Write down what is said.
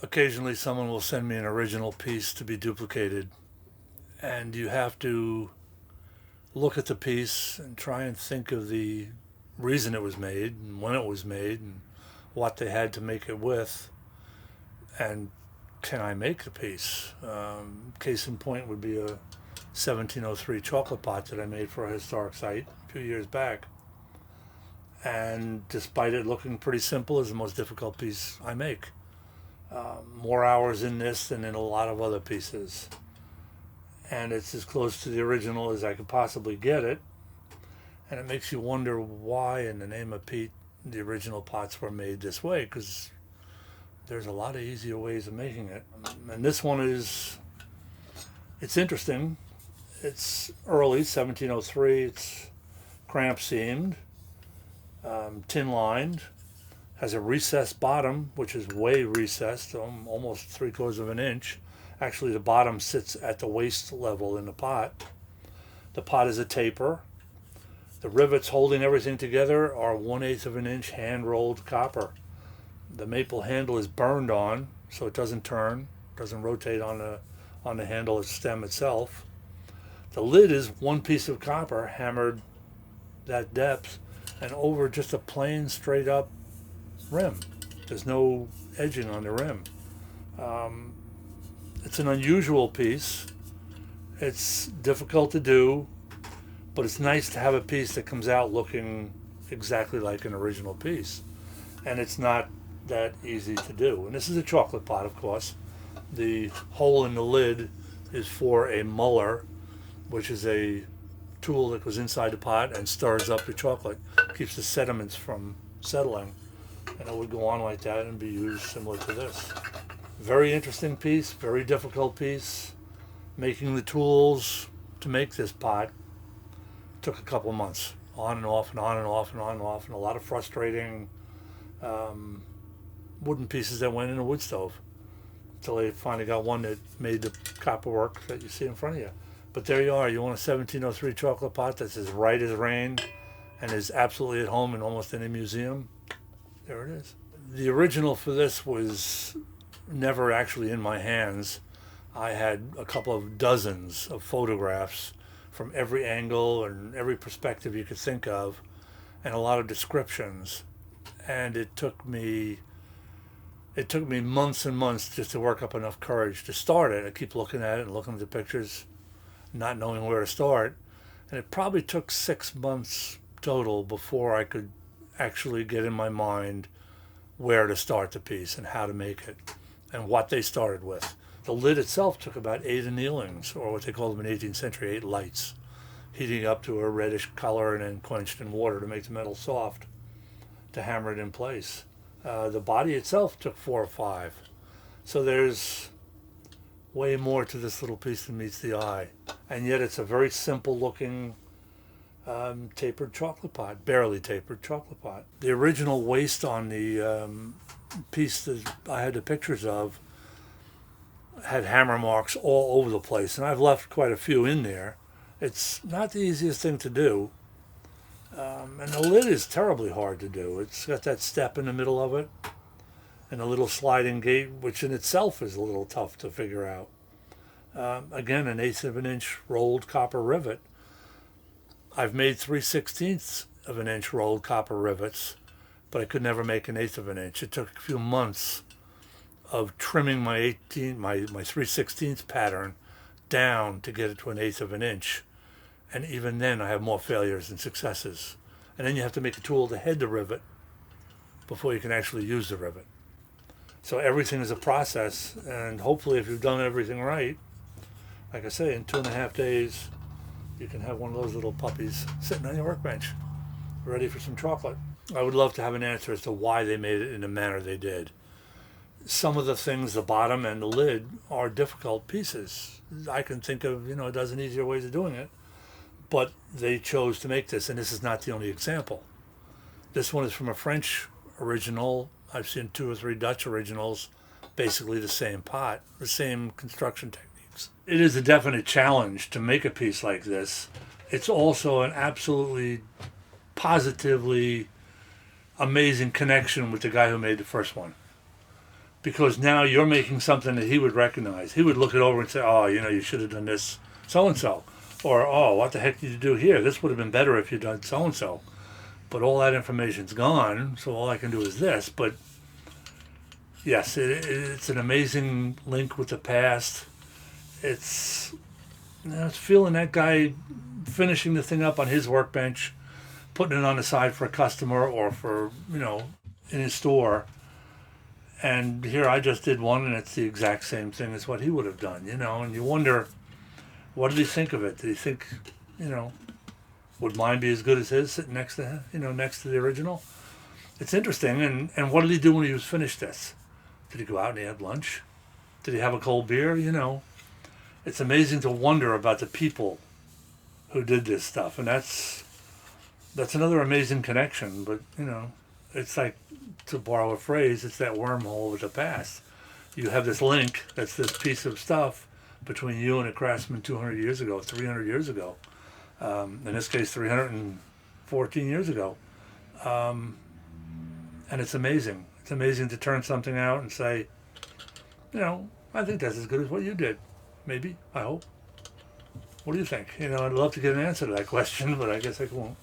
Occasionally someone will send me an original piece to be duplicated, and you have to look at the piece and try and think of the reason it was made and when it was made and what they had to make it with, and can I make the piece? Case in point would be a 1703 chocolate pot that I made for a historic site a few years back. And despite it looking pretty simple, it's the most difficult piece I make. More hours in this than in a lot of other pieces. And it's as close to the original as I could possibly get it. And it makes you wonder why, in the name of Pete, the original pots were made this way, because there's a lot of easier ways of making it. And this one it's interesting. It's early, 1703. It's cramp seamed, tin lined, has a recessed bottom, which is way recessed, almost 3/4 of an inch. Actually, the bottom sits at the waist level in the pot. The pot is a taper. The rivets holding everything together are 1/8 of an inch hand-rolled copper. The maple handle is burned on, so it doesn't turn, doesn't rotate on the handle stem itself. The lid is one piece of copper hammered that depth and over just a plain straight up rim. There's no edging on the rim. It's an unusual piece. It's difficult to do, but it's nice to have a piece that comes out looking exactly like an original piece. And it's not that easy to do. And this is a chocolate pot, of course. The hole in the lid is for a muller, which is a tool that goes inside the pot and stirs up the chocolate, keeps the sediments from settling. And it would go on like that and be used similar to this. Very interesting piece, very difficult piece. Making the tools to make this pot took a couple of months, on and off and on and off and on and off, and a lot of frustrating wooden pieces that went in a wood stove until they finally got one that made the copper work that you see in front of you. But there you are. You want a 1703 chocolate pot that's as right as rain and is absolutely at home in almost any museum. There it is. The original for this was never actually in my hands. I had a couple of dozens of photographs from every angle and every perspective you could think of, and a lot of descriptions. And it took me months and months just to work up enough courage to start it. I keep looking at it and looking at the pictures, not knowing where to start. And it probably took 6 months total before I could actually get in my mind where to start the piece and how to make it and what they started with. The lid itself took about 8 annealings, or what they called them in the 18th century, 8 lights, heating up to a reddish color and then quenched in water to make the metal soft, to hammer it in place. The body itself took 4 or 5. So there's way more to this little piece than meets the eye. And yet it's a very simple looking tapered chocolate pot, barely tapered chocolate pot. The original waist on the piece that I had the pictures of had hammer marks all over the place, and I've left quite a few in there. It's not the easiest thing to do, and the lid is terribly hard to do. It's got that step in the middle of it and a little sliding gate, which in itself is a little tough to figure out. Again, an 1/8 of an inch rolled copper rivet. I've made 3/16 of an inch rolled copper rivets, but I could never make an 1/8 of an inch. It took a few months of trimming my 3/16 pattern down to get it to an 1/8 of an inch. And even then I have more failures than successes. And then you have to make a tool to head the rivet before you can actually use the rivet. So everything is a process, and hopefully if you've done everything right, like I say, in 2.5 days, you can have one of those little puppies sitting on your workbench, ready for some chocolate. I would love to have an answer as to why they made it in the manner they did. Some of the things, the bottom and the lid, are difficult pieces. I can think of, a dozen easier ways of doing it, but they chose to make this, and this is not the only example. This one is from a French original. I've seen 2 or 3 Dutch originals, basically the same pot, the same construction techniques. It is a definite challenge to make a piece like this. It's also an absolutely, positively amazing connection with the guy who made the first one. because now you're making something that he would recognize. He would look it over and say, oh, you should have done this so-and-so. Or, oh, what the heck did you do here? This would have been better if you'd done so-and-so. But all that information's gone, so all I can do is this. But yes, it's an amazing link with the past. It's feeling that guy finishing the thing up on his workbench, putting it on the side for a customer or for, in his store. And here I just did one, and it's the exact same thing as what he would have done, and you wonder, what did he think of it? Did he think, would mine be as good as his sitting next to him, next to the original? It's interesting. And what did he do when he was finished this? Did he go out and he had lunch? Did he have a cold beer? It's amazing to wonder about the people who did this stuff. And that's another amazing connection. But, it's like, to borrow a phrase, it's that wormhole of the past. You have this link, that's this piece of stuff between you and a craftsman 200 years ago, 300 years ago. In this case, 314 years ago. And it's amazing. It's amazing to turn something out and say, I think that's as good as what you did. Maybe, I hope. What do you think? I'd love to get an answer to that question, but I guess I won't.